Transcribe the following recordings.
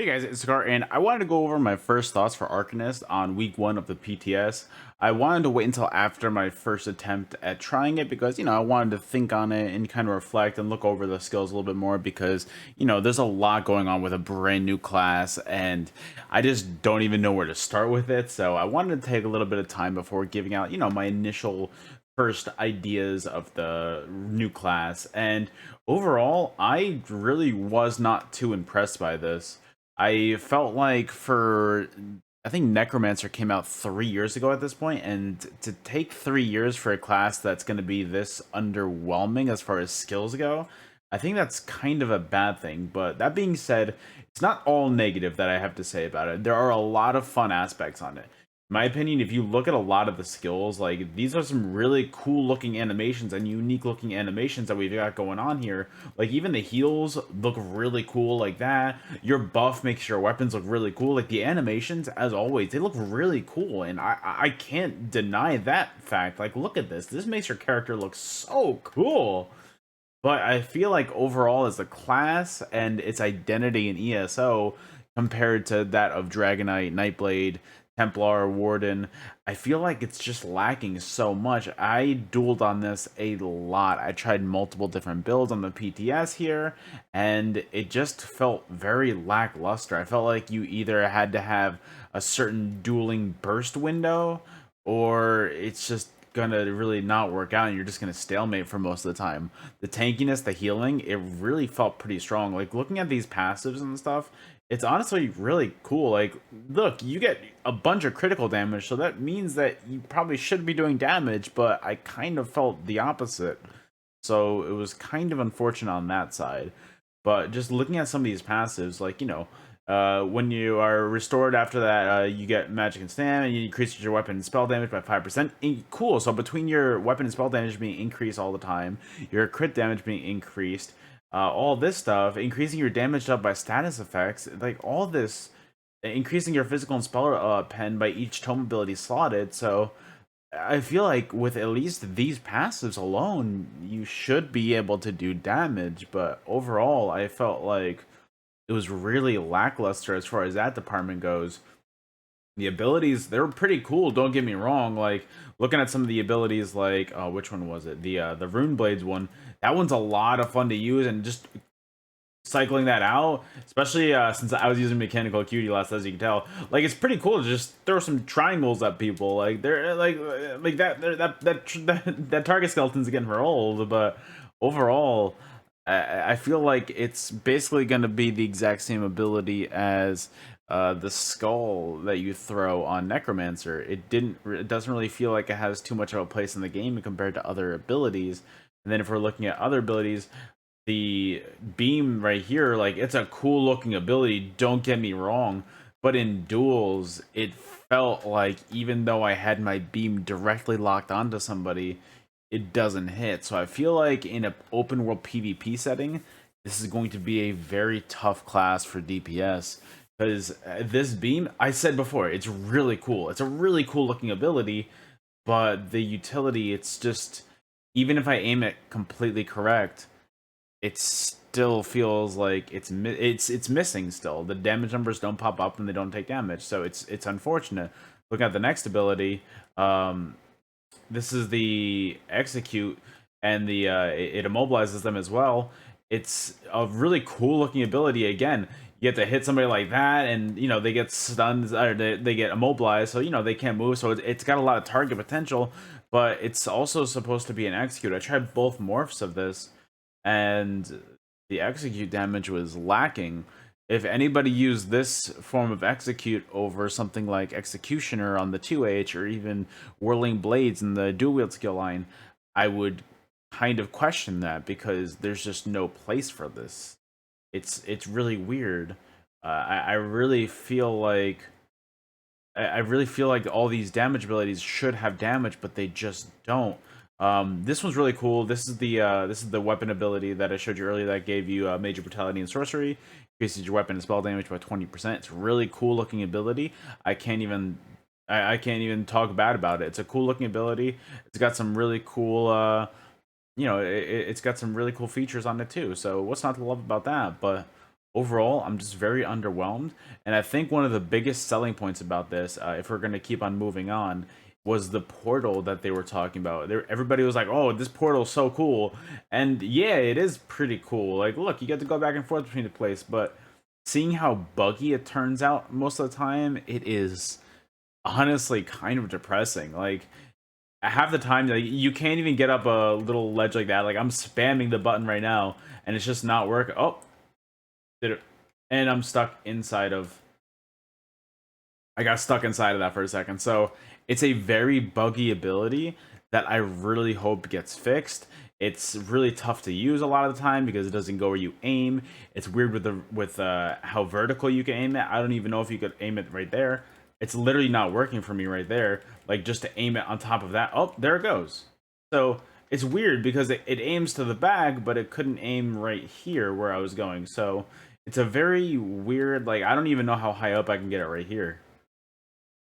Hey guys, it's Sekaar, and I wanted to go over my first thoughts for Arcanist on week one of the PTS. I wanted to wait until after my first attempt at trying it because, I wanted to think on it and kind of reflect and look over the skills a little bit more because, there's a lot going on with a brand new class and I just don't even know where to start with it. So I wanted to take a little bit of time before giving out, my initial first ideas of the new class. And overall, I really was not too impressed by this. I felt like I think Necromancer came out 3 years ago at this point, and to take 3 years for a class that's going to be this underwhelming as far as skills go, I think that's kind of a bad thing. But that being said, it's not all negative that I have to say about it. There are a lot of fun aspects on it. In my opinion, if you look at a lot of the skills, like these are some really cool looking animations and unique looking animations that we've got going on here. Like even the heals look really cool like that. Your buff makes your weapons look really cool. Like the animations, as always, they look really cool, and I can't deny that fact. Like look at this. This makes your character look so cool. But I feel like overall as a class and its identity in ESO compared to that of Dragonite, Nightblade, Templar, Warden, I feel like it's just lacking so much. I dueled on this a lot. I tried multiple different builds on the PTS here, and it just felt very lackluster. I felt like you either had to have a certain dueling burst window, or it's just gonna really not work out and you're just gonna stalemate for most of the time. The tankiness, the healing, it really felt pretty strong. Like looking at these passives and stuff, it's honestly really cool. Like, look, you get a bunch of critical damage, so that means that you probably should be doing damage, but I kind of felt the opposite. So it was kind of unfortunate on that side. But just looking at some of these passives, like, when you are restored after that, you get magic and stam, and you increase your weapon and spell damage by 5%. Cool. So between your weapon and spell damage being increased all the time, your crit damage being increased, all this stuff, increasing your damage up by status effects, like all this, increasing your physical and spell pen by each tome ability slotted. So I feel like with at least these passives alone, you should be able to do damage. But overall, I felt like it was really lackluster as far as that department goes. The abilities, they're pretty cool, don't get me wrong. Like looking at some of the abilities, like which one was it, the rune blades one, that one's a lot of fun to use, and just cycling that out, especially since I was using mechanical cutie last, as you can tell, like it's pretty cool to just throw some triangles at people. Like they're like that target skeleton's getting for old, but overall I feel like it's basically going to be the exact same ability as the skull that you throw on Necromancer. It doesn't really feel like it has too much of a place in the game compared to other abilities. And then if we're looking at other abilities, the beam right here, like it's a cool looking ability, don't get me wrong, but in duels it felt like even though I had my beam directly locked onto somebody, it doesn't hit. So I feel like in an open world PvP setting, this is going to be a very tough class for DPS, because this beam, I said before, it's really cool. It's a really cool looking ability, but the utility, it's just, even if I aim it completely correct, it still feels like it's missing still. The damage numbers don't pop up and they don't take damage, so it's unfortunate. Looking at the next ability, this is the execute, and it immobilizes them as well. It's a really cool looking ability. Again, you have to hit somebody like that, and they get stunned, or they get immobilized, so they can't move. So it's got a lot of target potential, but it's also supposed to be an execute. I tried both morphs of this, and the execute damage was lacking. If anybody used this form of execute over something like Executioner on the 2H, or even Whirling Blades in the dual wield skill line, I would kind of question that, because there's just no place for this. It's really weird. I really feel like I really feel like all these damage abilities should have damage, but they just don't. This one's really cool. This is the weapon ability that I showed you earlier that gave you major brutality and sorcery. Increases your weapon and spell damage by 20%. It's a really cool looking ability. I can't even talk bad about it. It's a cool looking ability. It's got some really cool it's got some really cool features on it too. So what's not to love about that? But overall, I'm just very underwhelmed. And I think one of the biggest selling points about this, if we're going to keep on moving on, was the portal that they were talking about. Everybody was like, "Oh, this portal's so cool," and yeah, it is pretty cool. Like, look, you get to go back and forth between the place, but seeing how buggy it turns out most of the time, it is honestly kind of depressing. Like, half the time, like, you can't even get up a little ledge like that. Like, I'm spamming the button right now, and it's just not working. Oh, did it? And I'm stuck inside of. I got stuck inside of that for a second. So it's a very buggy ability that I really hope gets fixed. It's really tough to use a lot of the time because it doesn't go where you aim. It's weird with how vertical you can aim it. I don't even know if you could aim it right there. It's literally not working for me right there. Like, just to aim it on top of that. Oh, there it goes. So it's weird because it aims to the bag, but it couldn't aim right here where I was going. So it's a very weird, like, I don't even know how high up I can get it right here.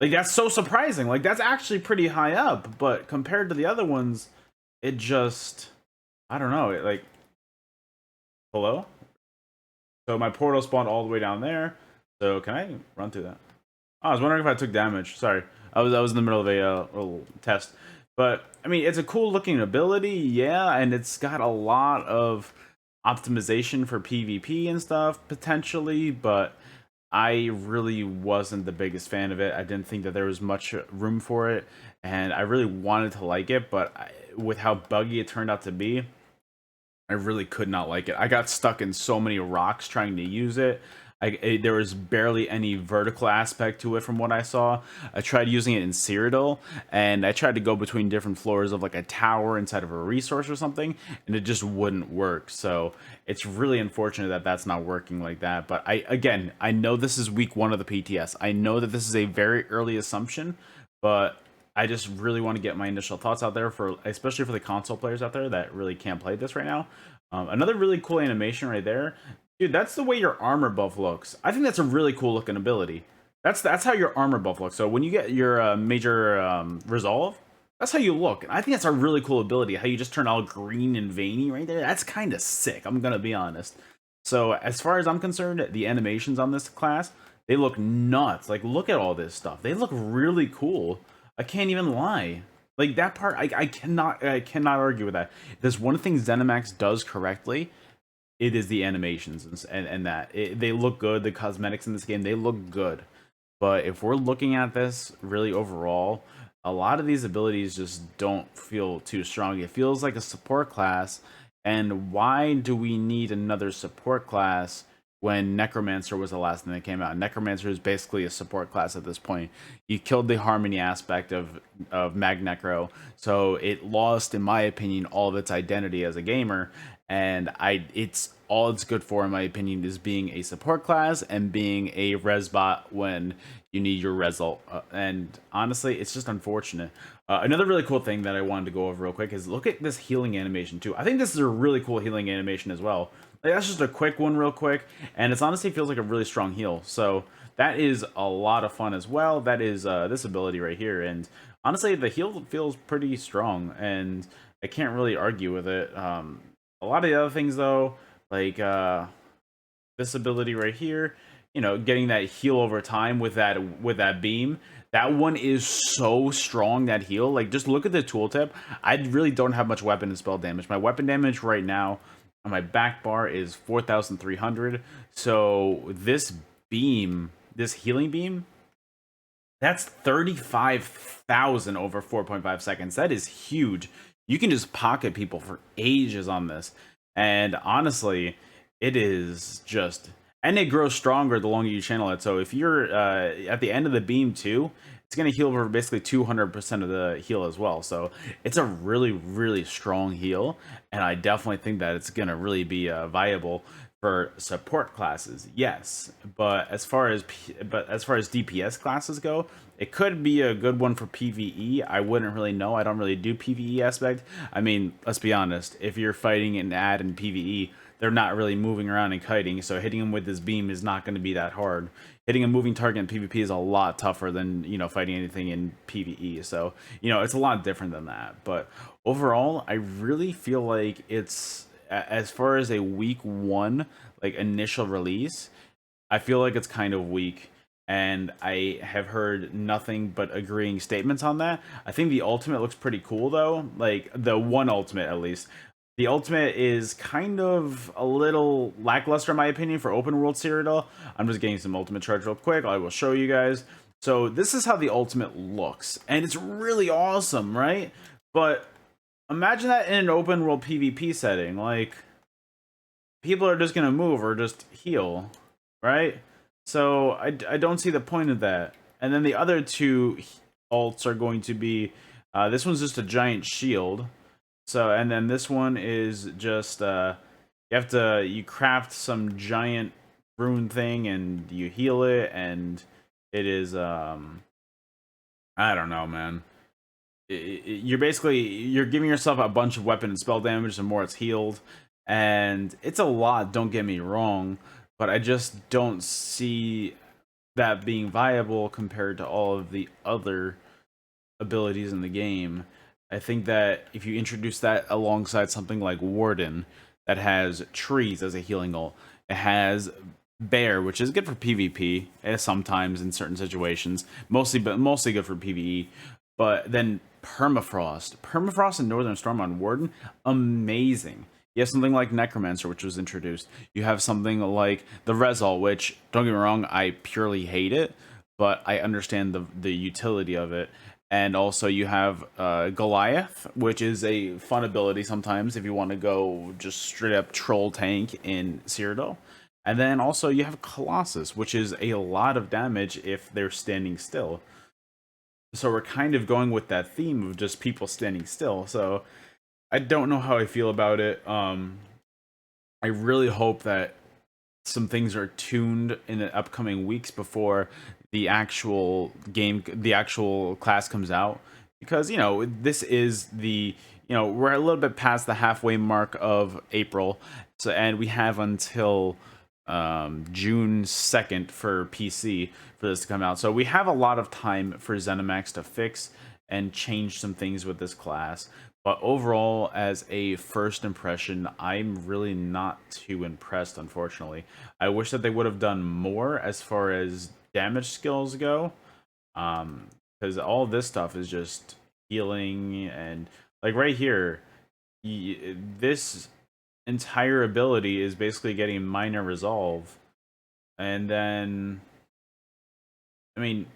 Like, that's so surprising. Like, that's actually pretty high up, but compared to the other ones, it just, I don't know. It, like, hello? So my portal spawned all the way down there. So can I run through that? Oh, I was wondering if I took damage. Sorry, I was in the middle of a little test. But I mean, it's a cool looking ability, yeah, and it's got a lot of optimization for PvP and stuff potentially, but I really wasn't the biggest fan of it. I didn't think that there was much room for it, and I really wanted to like it, but with how buggy it turned out to be, I really could not like it. I got stuck in so many rocks trying to use it. There was barely any vertical aspect to it from what I saw. I tried using it in Cyrodiil, and I tried to go between different floors of like a tower inside of a resource or something, and it just wouldn't work. So it's really unfortunate that that's not working like that. But again, I know this is week 1 of the PTS. I know that this is a very early assumption, but I just really want to get my initial thoughts out there for, especially for the console players out there that really can't play this right now. Another really cool animation right there, dude. That's the way your armor buff looks. I think that's a really cool looking ability. That's how your armor buff looks. So when you get your major resolve, that's how you look. And I think that's a really cool ability. How you just turn all green and veiny right there. That's kind of sick. I'm gonna be honest. So as far as I'm concerned, the animations on this class, they look nuts. Like, look at all this stuff. They look really cool. I can't even lie. Like, that part, I cannot argue with that. If there's one thing ZeniMax does correctly, it is the animations and that they look good. The cosmetics in this game, they look good. But if we're looking at this really overall, a lot of these abilities just don't feel too strong. It feels like a support class, and why do we need another support class when Necromancer was the last thing that came out? Necromancer is basically a support class at this point. You killed the harmony aspect of Mag Necro, so it lost, in my opinion, all of its identity as a gamer. And it's all it's good for, in my opinion, is being a support class and being a res bot when you need your result. And honestly, it's just unfortunate. Another really cool thing that I wanted to go over real quick is look at this healing animation too. I think this is a really cool healing animation as well. Like, that's just a quick one real quick, and it's honestly feels like a really strong heal. So that is a lot of fun as well. That is this ability right here, and honestly, the heal feels pretty strong, and I can't really argue with it. A lot of the other things though, like this ability right here, you know, getting that heal over time with that beam. That one is so strong, that heal. Like, just look at the tooltip. I really don't have much weapon and spell damage. My weapon damage right now on my back bar is 4,300. So this beam, this healing beam, that's 35,000 over 4.5 seconds. That is huge. You can just pocket people for ages on this. And honestly, it is just, and it grows stronger the longer you channel it. So if you're at the end of the beam too, it's going to heal for basically 200% of the heal as well. So it's a really, really strong heal. And I definitely think that it's going to really be viable for support classes, yes, but as far as DPS classes go, it could be a good one for PvE. I wouldn't really know. I don't really do PvE aspect. I mean, let's be honest. If you're fighting an ad in PvE, they're not really moving around and kiting, so hitting them with this beam is not going to be that hard. Hitting a moving target in PvP is a lot tougher than, you know, fighting anything in PvE. So, you know, it's a lot different than that. But overall, I really feel like it's as far as a week 1 like initial release, I feel like it's kind of weak, and I have heard nothing but agreeing statements on that. I think the ultimate looks pretty cool though, like the one ultimate at least. The ultimate is kind of a little lackluster in my opinion for open world Cyrodiil. I'm just getting some ultimate charge real quick. I will show you guys. So this is how the ultimate looks, and it's really awesome, right? But imagine that in an open world PvP setting, like people are just gonna move or just heal, right? So I don't see the point of that. And then the other two alts are going to be, this one's just a giant shield. So, and then this one is just, you craft some giant rune thing and you heal it, and it is, I don't know, man. You're giving yourself a bunch of weapon and spell damage, the more it's healed. And it's a lot, don't get me wrong, but I just don't see that being viable compared to all of the other abilities in the game. I think that if you introduce that alongside something like Warden, that has trees as a healing ult, it has Bear, which is good for PvP, sometimes in certain situations, mostly good for PvE. But then Permafrost and Northern Storm on Warden, amazing. You have something like Necromancer, which was introduced. You have something like the Resol, which, don't get me wrong, I purely hate it, but I understand the utility of it. And also you have Goliath, which is a fun ability sometimes if you want to go just straight up troll tank in Cyrodiil. And then also you have Colossus, which is a lot of damage if they're standing still. So we're kind of going with that theme of just people standing still. So I don't know how I feel about it. I really hope that some things are tuned in the upcoming weeks before the actual class comes out, because this is we're a little bit past the halfway mark of April, so, and we have until June 2nd for PC for this to come out, so we have a lot of time for ZeniMax to fix and change some things with this class. But overall, as a first impression, I'm really not too impressed, unfortunately. I wish that they would have done more as far as damage skills go, because all this stuff is just healing, and like right here, this entire ability is basically getting minor resolve, and then, I mean,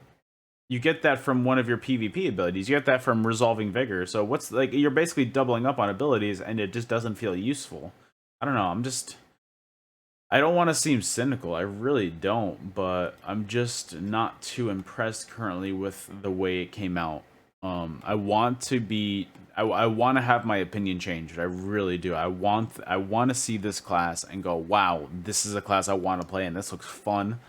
you get that from one of your PvP abilities. You get that from Resolving Vigor. So what's, like, you're basically doubling up on abilities, and it just doesn't feel useful. I don't know. I don't want to seem cynical. I really don't, but I'm just not too impressed currently with the way it came out. I want to have my opinion changed. I really do. I want to see this class and go, wow, this is a class I want to play, and this looks fun.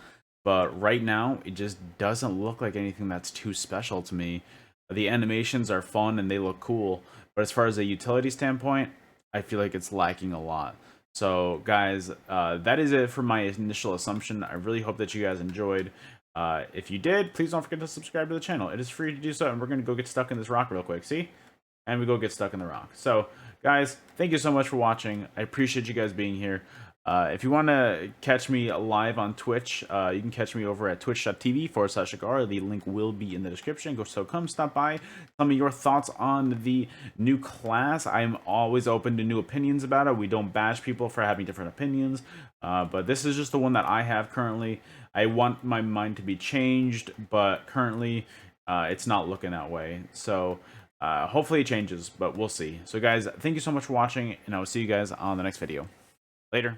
But right now, it just doesn't look like anything that's too special to me. The animations are fun and they look cool, but as far as a utility standpoint, I feel like it's lacking a lot. So, guys, that is it for my initial assumption. I really hope that you guys enjoyed. If you did, please don't forget to subscribe to the channel. It is free to do so, and we're going to go get stuck in this rock real quick. See? And we go get stuck in the rock. So, guys, thank you so much for watching. I appreciate you guys being here. If you want to catch me live on Twitch, you can catch me over at twitch.tv/Sekaar. The link will be in the description. So come stop by. Tell me your thoughts on the new class. I'm always open to new opinions about it. We don't bash people for having different opinions. But this is just the one that I have currently. I want my mind to be changed, but currently it's not looking that way. So hopefully it changes, but we'll see. So guys, thank you so much for watching, and I will see you guys on the next video. Later.